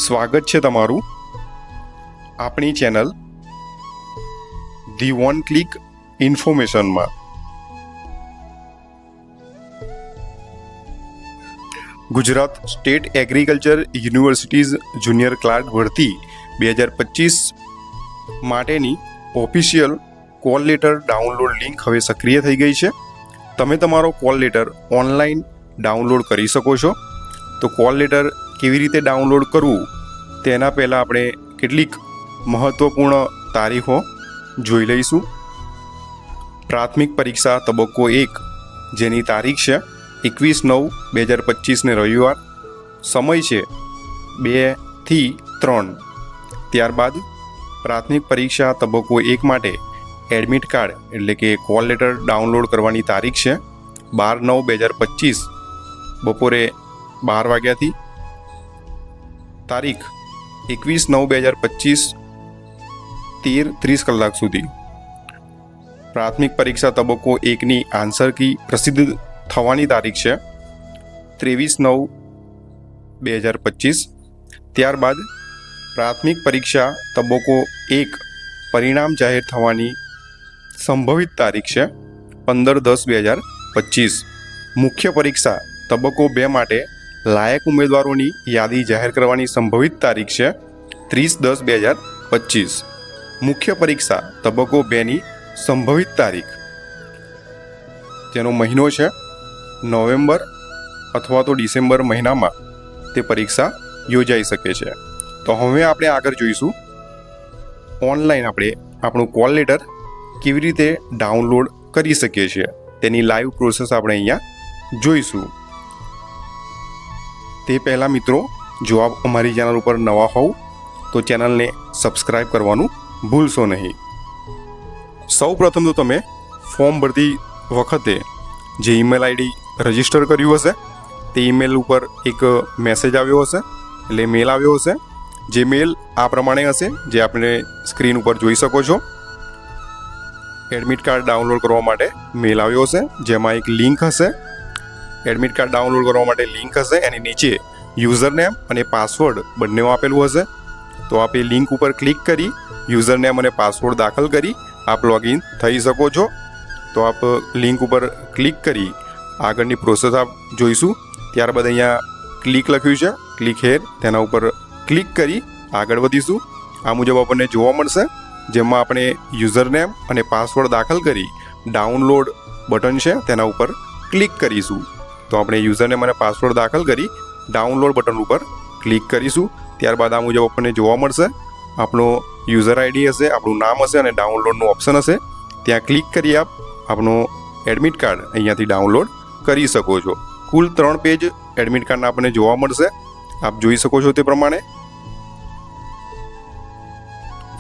સ્વાગત છે તમારું આપણી ચેનલ ધી વન ક્લિક ઇન્ફોર્મેશનમાં। Gujarat state agriculture universities junior clerk ભરતી 2025 માટેની official call letter download link હવે સક્રિય થઈ ગઈ છે। તમે તમારો કોલ લેટર ઓનલાઈન ડાઉનલોડ કરી શકો છો। તો કોલ લેટર કેવી રીતે ડાઉનલોડ કરવું તેના પહેલાં આપણે કેટલીક મહત્ત્વપૂર્ણ તારીખો જોઈ લઈશું। પ્રાથમિક પરીક્ષા તબક્કો 1 જેની તારીખ છે 21/9/2025 રવિવાર, સમય છે 2 થી 3। ત્યારબાદ પ્રાથમિક પરીક્ષા તબક્કો 1 માટે એડમિટ કાર્ડ એટલે કે કોલ લેટર ડાઉનલોડ કરવાની તારીખ છે 12/9/2025 બપોરે 12 વાગ્યાથી। તારીખ 21/9/2025 13:30 કલાક સુધી। પ્રાથમિક પરીક્ષા તબક્કો 1ની આન્સર કી પ્રસિદ્ધ થવાની તારીખ છે 23/9/2025। ત્યારબાદ પ્રાથમિક પરીક્ષા તબક્કો 1 પરિણામ જાહેર થવાની સંભવિત તારીખ છે 15/10/2025। મુખ્ય પરીક્ષા તબક્કો 2 માટે લાયક ઉમેદવારોની યાદી જાહેર કરવાની સંભવિત તારીખ છે 30/10/2025। મુખ્ય પરીક્ષા તબક્કો 2ની સંભવિત તારીખ જેનો મહિનો છે નવેમ્બર અથવા તો ડિસેમ્બર મહિનામાં તે પરીક્ષા યોજાઈ શકે છે। તો હવે આપણે આગળ જોઈશું ઓનલાઈન આપણે આપણું કોલ લેટર કેવી રીતે ડાઉનલોડ કરી શકીએ છીએ તેની લાઈવ પ્રોસેસ આપણે અહીંયા જોઈશું। તે પહેલાં મિત્રો, જો આપ અમારી ચેનલ ઉપર નવા હોવ તો ચેનલને સબસ્ક્રાઈબ કરવાનું ભૂલશો નહીં। સૌ પ્રથમ તો તમે ફોર્મ ભરતી વખતે જે ઈમેલ આઈડી રજિસ્ટર કર્યું હશે તે ઈમેલ ઉપર એક મેસેજ આવ્યો હશે એટલે મેલ આવ્યો હશે। જે મેલ આ પ્રમાણે હશે જે આપણે સ્ક્રીન ઉપર જોઈ શકો છો। એડમિટ કાર્ડ ડાઉનલોડ કરવા માટે મેલ આવ્યો હશે જેમાં એક લિંક હશે। એડમિટ કાર્ડ ડાઉનલોડ કરવા માટે લિંક હશે, એની નીચે યુઝર નેમ અને પાસવર્ડ બંને આપેલું હશે। તો આપ એ લિંક ઉપર ક્લિક કરી યુઝર નેમ અને પાસવર્ડ દાખલ કરી આપ લોગિન થઈ શકો છો। તો આપ લિંક ઉપર ક્લિક કરી આગળની પ્રોસેસ આપ જોઈશું। ત્યારબાદ અહીંયા ક્લિક લખ્યું છે, ક્લિક હેર, તેના ઉપર ક્લિક કરી આગળ વધીશું। આ મુજબ આપણને જોવા મળશે જેમાં આપણે યુઝર નેમ અને પાસવર્ડ દાખલ કરી ડાઉનલોડ બટન છે તેના ઉપર ક્લિક કરીશું। તો આપણે યુઝર નેમ અને પાસવર્ડ દાખલ કરી ડાઉનલોડ બટન ઉપર ક્લિક કરીશું। ત્યારબાદ આ મુજબ આપણને જોવા મળશે આપણો યુઝર આઈડી હશે, આપણું નામ હશે અને ડાઉનલોડનું ઓપ્શન હશે। ત્યાં ક્લિક કરી આપ આપણો એડમિટ કાર્ડ અહીંયાથી ડાઉનલોડ કરી શકો છો। કુલ 3 પેજ એડમિટ કાર્ડના આપણને જોવા મળશે, આપ જોઈ શકો છો તે પ્રમાણે।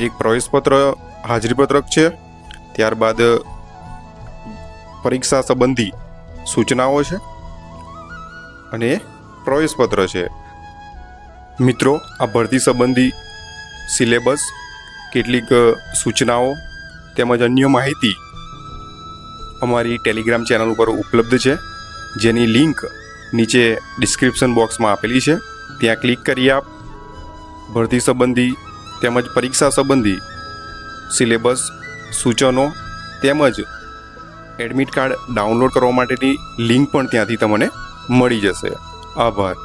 એક પ્રવેશપત્ર હાજરીપત્રક છે, ત્યારબાદ પરીક્ષા સંબંધી સૂચનાઓ છે અને પ્રવેશપત્ર છે। મિત્રો, આ ભરતી સંબંધી સિલેબસ, કેટલીક સૂચનાઓ તેમજ અન્ય માહિતી અમારી ટેલિગ્રામ ચેનલ ઉપર ઉપલબ્ધ છે જેની લિંક નીચે ડિસ્ક્રિપ્શન બોક્સમાં આપેલી છે। ત્યાં ક્લિક કરી આપ ભરતી સંબંધી તેમજ પરીક્ષા સંબંધી સિલેબસ, સૂચનો તેમજ એડમિટ કાર્ડ ડાઉનલોડ કરવા માટેની લિંક પણ ત્યાંથી તમને મળી જશે। આભાર।